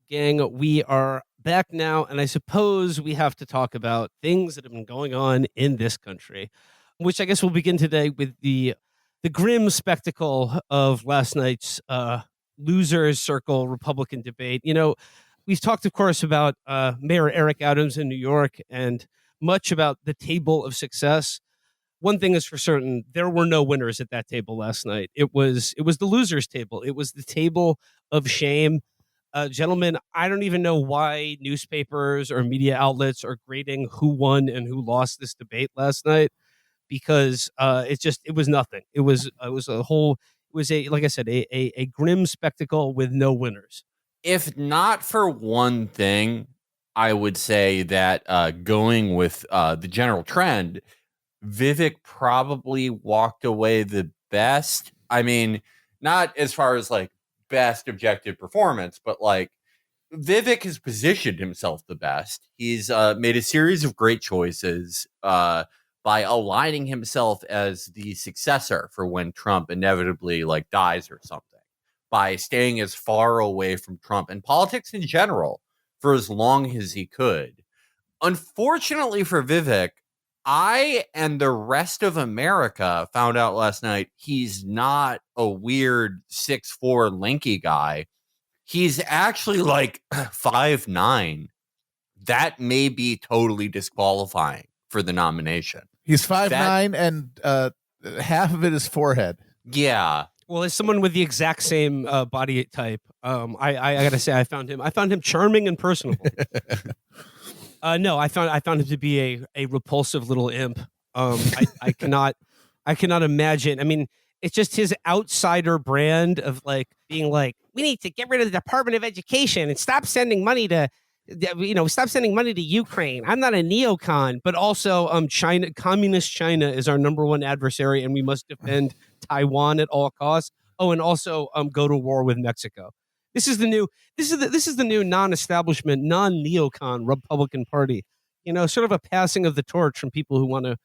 Gang, we are back now, and I suppose we have to talk about things that have been going on in this country, which I guess we'll begin today with the grim spectacle of last night's losers circle Republican debate. You know, we've talked, of course, about Mayor Eric Adams in New York and much about the table of success. One thing is for certain, there were no winners at that table last night. It was the losers table. It was the table of shame. Gentlemen, I don't even know why newspapers or media outlets are grading who won and who lost this debate last night, because it was nothing. It was like I said, a grim spectacle with no winners. If not for one thing, I would say that going with the general trend, Vivek probably walked away the best. I mean, not as far as like best objective performance, but like Vivek has positioned himself the best. He's made a series of great choices by aligning himself as the successor for when Trump inevitably like dies or something, by staying as far away from Trump and politics in general for as long as he could. Unfortunately for Vivek, I and the rest of America found out last night he's not a weird 6'4" lanky guy. He's actually like 5'9". That may be totally disqualifying for the nomination. He's 5'9", and half of it is forehead. Yeah. Well, as someone with the exact same body type, I gotta say I found him charming and personable. No, I found him to be a repulsive little imp. I cannot imagine. I mean, it's just his outsider brand of like being like, we need to get rid of the Department of Education and stop sending money to Ukraine. I'm not a neocon, but also China, communist China is our number one adversary, and we must defend Taiwan at all costs. Oh, and also go to war with Mexico. This is the new non-establishment, non-neocon Republican Party. You know, sort of a passing of the torch from people who want to,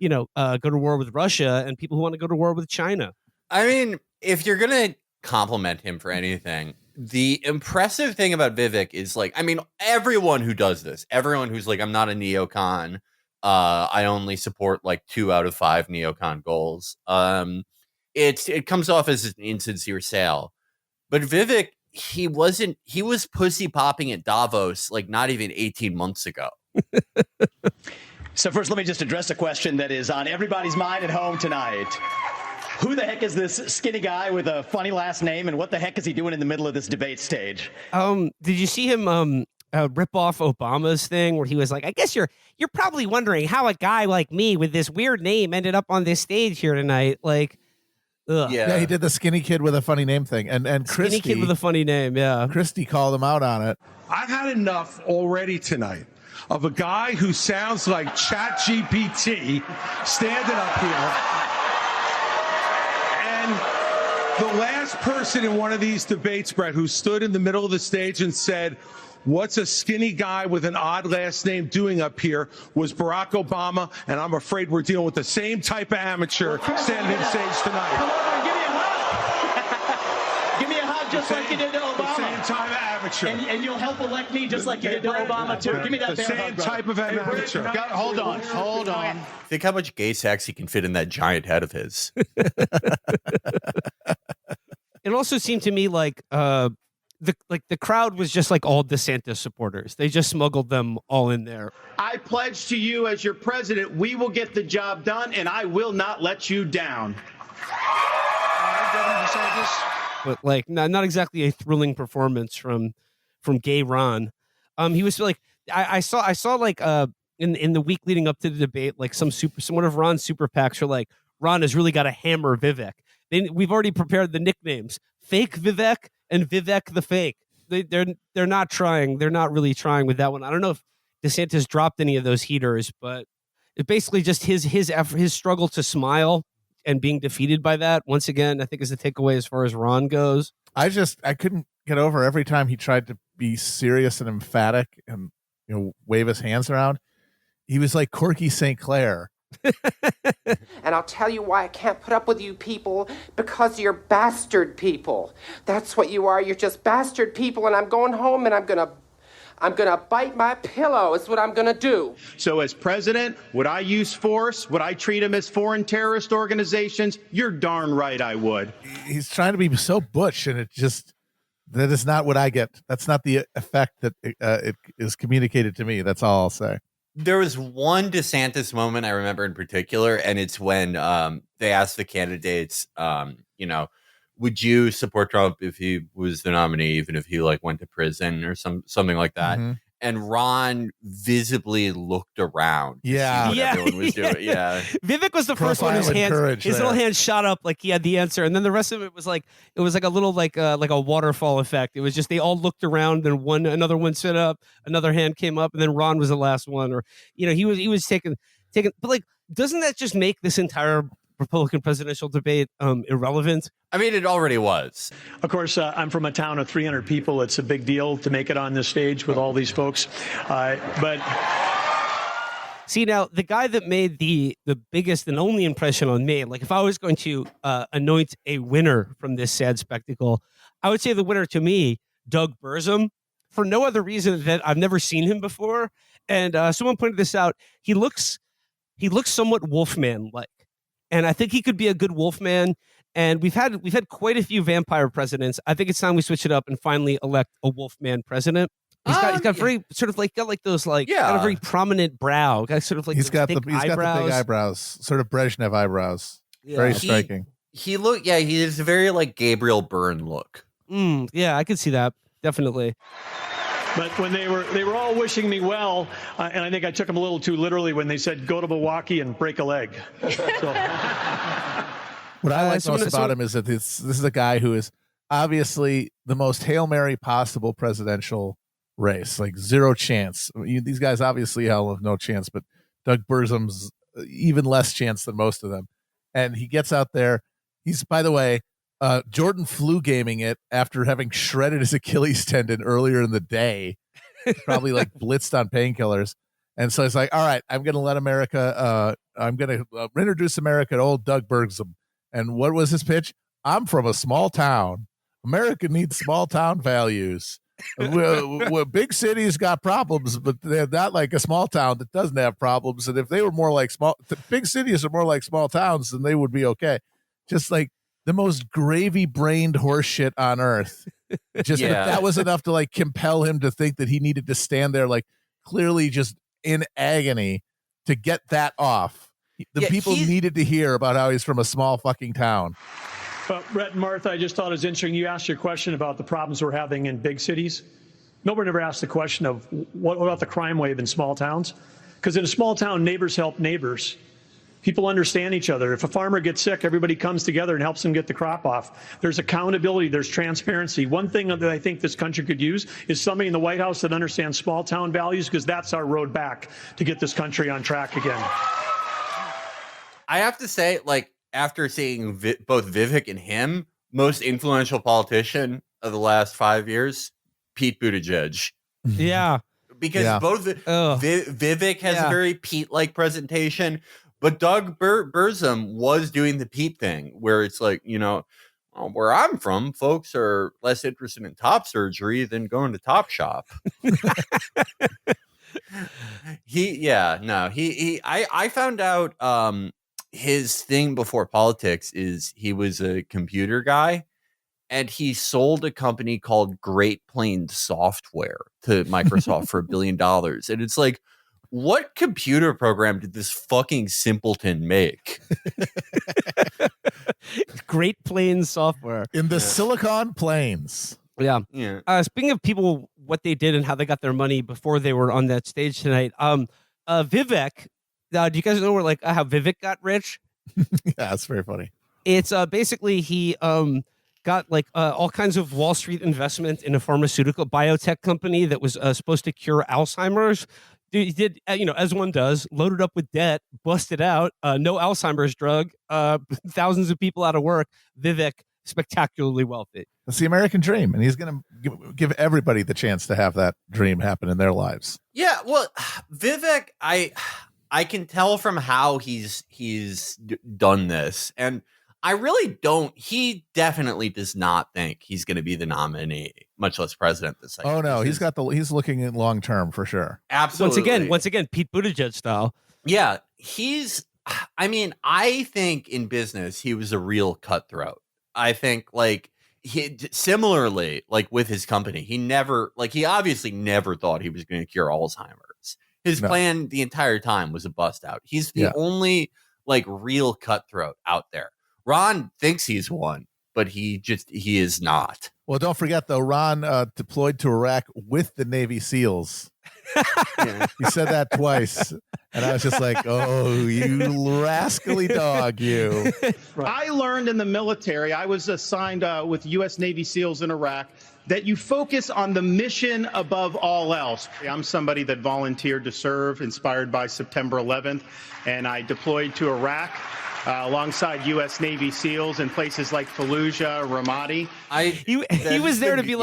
go to war with Russia and people who want to go to war with China. I mean, if you're going to compliment him for anything, the impressive thing about Vivek is like, I mean, everyone who does this, everyone who's like, I'm not a neocon, I only support like 2 out of 5 neocon goals. It comes off as an insincere sale. But Vivek, he was pussy popping at Davos like not even 18 months ago. So first, let me just address a question that is on everybody's mind at home tonight. Who the heck is this skinny guy with a funny last name, and what the heck is he doing in the middle of this debate stage? Did you see him rip off Obama's thing where he was like, I guess you're probably wondering how a guy like me with this weird name ended up on this stage here tonight. Like, ugh. Yeah, he did the skinny kid with a funny name thing. And Christy, skinny kid with a funny name, yeah. Christy called him out on it. I've had enough already tonight of a guy who sounds like ChatGPT standing up here. And the last person in one of these debates, Brett, who stood in the middle of the stage and said, what's a skinny guy with an odd last name doing up here, was Barack Obama, and I'm afraid we're dealing with the same type of amateur standing on stage tonight. Come over and give me a hug. Give me a hug just like you did to Obama. The same type of amateur. And you'll help elect me just like you did to Obama, too. Give me that the same type of amateur. Hold on. Think how much gay sex he can fit in that giant head of his. It also seemed to me like the crowd was just like all DeSantis supporters. They just smuggled them all in there. I pledge to you as your president, we will get the job done, and I will not let you down. But like not exactly a thrilling performance from gay Ron. He was like, I saw like in the week leading up to the debate, like some one of Ron's super PACs are like, Ron has really got to hammer Vivek. We've already prepared the nicknames: Fake Vivek and Vivek the Fake. They're not trying. They're not really trying with that one. I don't know if DeSantis dropped any of those heaters, but it's basically just his effort, his struggle to smile and being defeated by that. Once again, I think is the takeaway as far as Ron goes. I couldn't get over every time he tried to be serious and emphatic and wave his hands around. He was like Corky St. Clair And I'll tell you why I can't put up with you people, because you're bastard people. That's what you are. You're just bastard people, and I'm going home and I'm gonna bite my pillow. Is what I'm gonna do. So as president, would I use force? Would I treat them as foreign terrorist organizations? You're darn right I would. He's trying to be so butch, and that is not what I get. That's not the effect that it is communicated to me. That's all I'll say. There was one DeSantis moment I remember in particular, and it's when they asked the candidates, would you support Trump if he was the nominee, even if he went to prison or something like that? Mm-hmm. And Ron visibly looked around. Yeah. To see what everyone was doing. Yeah. Vivek was the first one whose little hand shot up like he had the answer, and then the rest of it was like a little like a waterfall effect. It was just they all looked around, and another one stood up, another hand came up, and then Ron was the last one. Or he was taking. But doesn't that just make this entire Republican presidential debate irrelevant? I mean, it already was. Of course, I'm from a town of 300 people. It's a big deal to make it on this stage with all these folks. But see, now the guy that made the biggest and only impression on me, if I was going to anoint a winner from this sad spectacle, I would say the winner to me, Doug Burgum, for no other reason that I've never seen him before. And someone pointed this out. He looks somewhat Wolfman-like. And I think he could be a good Wolfman. And we've had quite a few vampire presidents. I think it's time we switch it up and finally elect a Wolfman president. He's got very sort of got those got a very prominent brow. Got sort of he's got the big eyebrows, sort of Brezhnev eyebrows. Yeah. Very striking. He has a very Gabriel Byrne look. Yeah, I could see that definitely. But when they were all wishing me well, and I think I took them a little too literally when they said, go to Milwaukee and break a leg. So. What I like most about him is that this is a guy who is obviously the most Hail Mary possible presidential race, zero chance. These guys obviously have no chance, but Doug Burgum's even less chance than most of them. And he gets out there. He's, by the way, Jordan flu gaming it after having shredded his Achilles tendon earlier in the day, probably blitzed on painkillers. And so he's all right, I'm going to let America, I'm going to introduce America to old Doug Burgum. And what was his pitch? I'm from a small town. America needs small town values. Big cities got problems, but they're not like a small town that doesn't have problems. And if they were more like big cities are more like small towns, then they would be okay. Just the most gravy-brained horse shit on earth. Just that was enough to compel him to think that he needed to stand there clearly just in agony to get that off. The people needed to hear about how he's from a small fucking town. Brett and Martha, I just thought it was interesting. You asked your question about the problems we're having in big cities. Nobody ever asked the question of what about the crime wave in small towns? Because in a small town, neighbors help neighbors. People understand each other. If a farmer gets sick, everybody comes together and helps him get the crop off. There's accountability. There's transparency. One thing that I think this country could use is somebody in the White House that understands small town values, because that's our road back to get this country on track again. I have to say, after seeing both Vivek and him, most influential politician of the last 5 years, Pete Buttigieg. Yeah. Because both Vivek has a very Pete-like presentation, but Doug Burgum was doing the Pete thing, where it's where I'm from, folks are less interested in top surgery than going to Top Shop. I found out his thing before politics is he was a computer guy, and he sold a company called Great Plains Software to Microsoft for $1 billion. And it's what computer program did this fucking simpleton make? Great Plains Software. In the Silicon Plains. Yeah. Speaking of people, what they did and how they got their money before they were on that stage tonight, Vivek, do you guys know how Vivek got rich? Yeah, that's very funny. It's basically he got all kinds of Wall Street investment in a pharmaceutical biotech company that was supposed to cure Alzheimer's. He did, as one does, loaded up with debt, busted out, no Alzheimer's drug, thousands of people out of work. Vivek, spectacularly wealthy. It's the American dream, and he's going to give everybody the chance to have that dream happen in their lives. Yeah, well, Vivek, I can tell from how he's done this, and I really don't. He definitely does not think he's going to be the nominee, much less president this cycle. Oh no, he's looking in long term for sure. Absolutely. Once again, Pete Buttigieg style. Yeah, I mean, I think in business he was a real cutthroat. I think similarly, like with his company, he obviously never thought he was going to cure Alzheimer's. His plan the entire time was a bust out. He's the only real cutthroat out there. Ron thinks he's one, but he is not. Well, don't forget though, Ron deployed to Iraq with the Navy SEALs. He said that twice, and I was just like, "Oh, you rascally dog, you!" I learned in the military. I was assigned with U.S. Navy SEALs in Iraq that you focus on the mission above all else. I'm somebody that volunteered to serve, inspired by September 11th, and I deployed to Iraq. Alongside U.S. Navy SEAls in places like Fallujah, Ramadi. He was there to be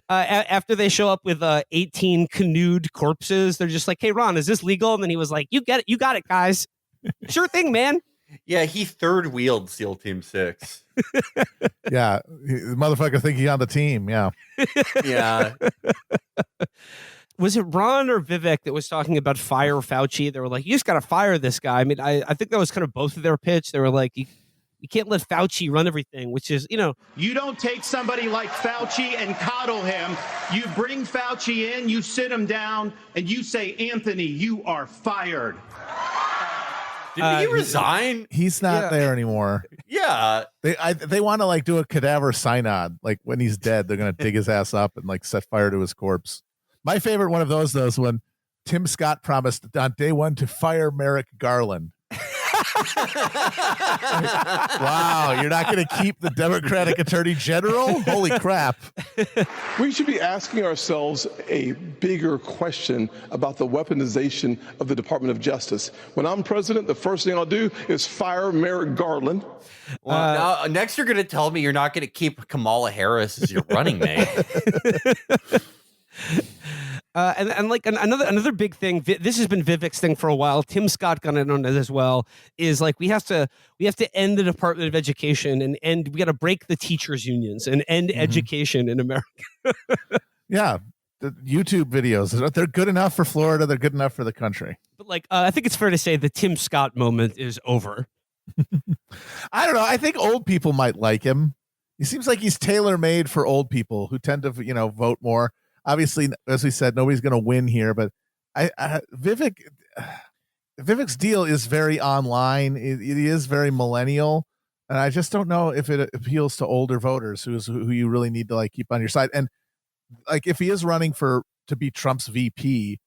after they show up with 18 canoed corpses, they're just like, "Hey, Ron, is this legal?" And then he was like, "You got it, guys. Sure thing, man." Yeah, he third wheeled SEAL Team 6. Yeah, the motherfucker think he's on the team. Yeah. Yeah. Was it Ron or Vivek that was talking about fire Fauci? They were like, "You just got to fire this guy." I mean, I think that was kind of both of their pitch. They were like, you can't let Fauci run everything, which is, You don't take somebody like Fauci and coddle him. You bring Fauci in, you sit him down, and you say, "Anthony, you are fired." Did he resign? He's not there anymore. Yeah. They want to do a cadaver synod. Like when he's dead, they're going to dig his ass up and set fire to his corpse. My favorite one of those, though, is when Tim Scott promised on day one to fire Merrick Garland. Wow, you're not going to keep the Democratic Attorney General? Holy crap. We should be asking ourselves a bigger question about the weaponization of the Department of Justice. When I'm president, the first thing I'll do is fire Merrick Garland. Well, next you're going to tell me you're not going to keep Kamala Harris as your running mate. And another big thing. This has been Vivek's thing for a while. Tim Scott got in on it as well. Is we have to end the Department of Education and we got to break the teachers unions and end education in America. Yeah, the YouTube videos, they're good enough for Florida. They're good enough for the country. But I think it's fair to say the Tim Scott moment is over. I don't know. I think old people might like him. He seems like he's tailor-made for old people who tend to vote more. Obviously, as we said, nobody's going to win here, but Vivek's deal is very online. It is very millennial, and I just don't know if it appeals to older voters who you really need to keep on your side. And if he is running to be Trump's VP,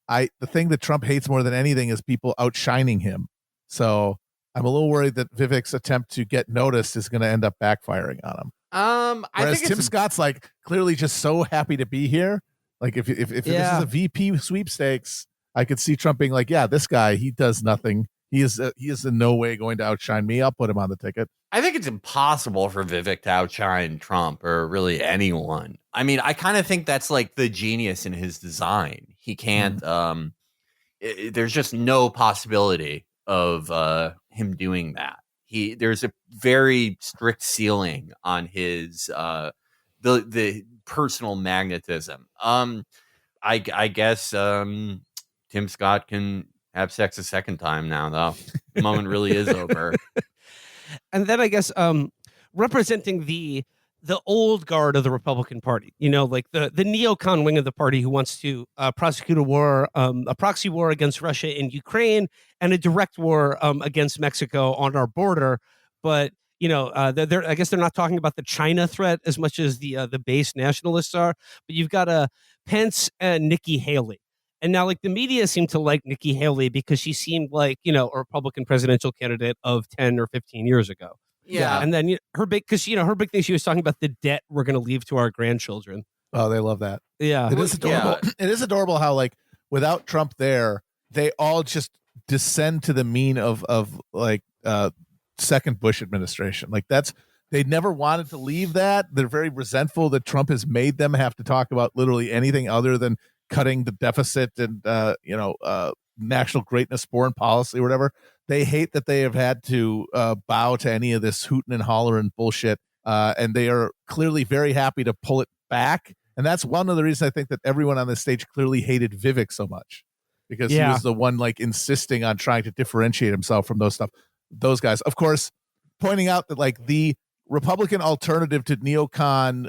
the thing that Trump hates more than anything is people outshining him. So I'm a little worried that Vivek's attempt to get noticed is going to end up backfiring on him. Whereas Tim Scott's clearly just so happy to be here. If this is a VP sweepstakes, I could see Trump being this guy, he does nothing. He is in no way going to outshine me. I'll put him on the ticket. I think it's impossible for Vivek to outshine Trump or really anyone. I mean, I kind of think that's the genius in his design. He can't. There's just no possibility of him doing that. There's a very strict ceiling on his the personal magnetism. I guess Tim Scott can have sex a second time now, though. The moment really is over. And then I guess representing the old guard of the Republican Party, the neocon wing of the party who wants to prosecute a proxy war against Russia in Ukraine and a direct war against Mexico on our border. But, I guess they're not talking about the China threat as much as the base nationalists are. But you've got Pence and Nikki Haley. And now, the media seem to like Nikki Haley because she seemed like, a Republican presidential candidate of 10 or 15 years ago. Yeah. And then her big thing, she was talking about the debt we're going to leave to our grandchildren. Oh, they love that. Yeah. It is adorable. Yeah. It is adorable how without Trump there, they all just descend to the mean of second Bush administration. They never wanted to leave that. They're very resentful that Trump has made them have to talk about literally anything other than cutting the deficit and national greatness foreign policy or whatever. They hate that they have had to bow to any of this hooting and hollering bullshit. And they are clearly very happy to pull it back. And that's one of the reasons I think that everyone on the stage clearly hated Vivek so much, because he was the one like insisting on trying to differentiate himself from those guys. Of course, pointing out that like the Republican alternative to neocon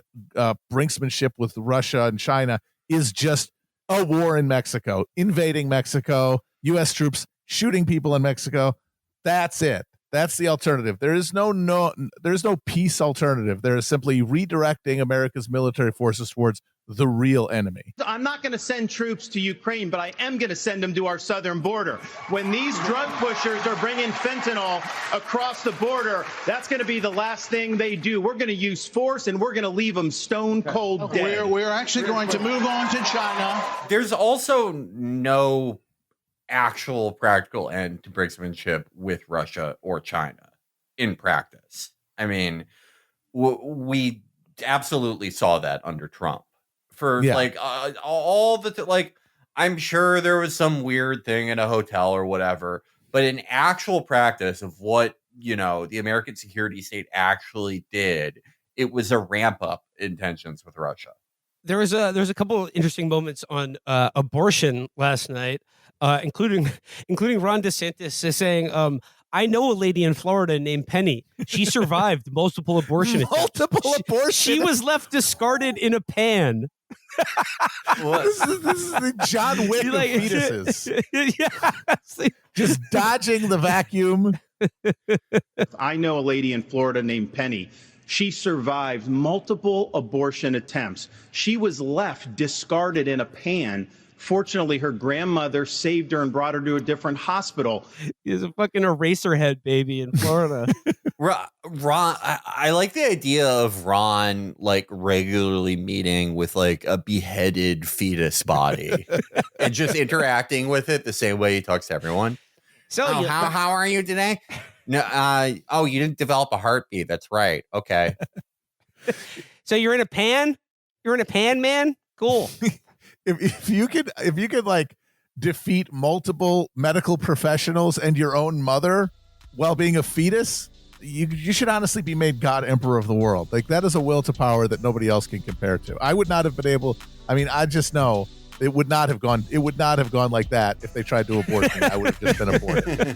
brinksmanship with Russia and China is just a war in Mexico, invading Mexico, U.S. troops shooting people in Mexico. That's it. That's the alternative. There is no peace alternative. There is simply redirecting America's military forces towards the real enemy. I'm not going to send troops to Ukraine, but I am going to send them to our southern border. When these drug pushers are bringing fentanyl across the border, that's going to be the last thing they do. We're going to use force, and we're going to leave them stone cold dead. We're actually going to move on to China. There's also no actual practical end to brinksmanship with Russia or China in practice. I mean, we absolutely saw that under Trump. For all the I'm sure there was some weird thing in a hotel or whatever, but in actual practice of what, the American security state actually did, it was a ramp up in tensions with Russia. There's a couple of interesting moments on abortion last night, including Ron DeSantis saying, I know a lady in Florida named Penny. She survived multiple abortion attempts. She was left discarded in a pan. This is the John Wick of fetuses. Just dodging the vacuum. I know a lady in Florida named Penny. She survived multiple abortion attempts. She was left discarded in a pan. Fortunately, her grandmother saved her and brought her to a different hospital. He's a fucking Eraserhead baby in Florida. Ron, I like the idea of Ron regularly meeting with a beheaded fetus body and just interacting with it the same way he talks to everyone. So how are you today? No, you didn't develop a heartbeat. That's right. Okay. So you're in a pan? You're in a pan, man? Cool. If you could defeat multiple medical professionals and your own mother while being a fetus, you should honestly be made God Emperor of the world. That is a will to power that nobody else can compare to. I would not have been able. I mean, I just know it would not have gone. It would not have gone like that if they tried to abort me. I would have just been aborted.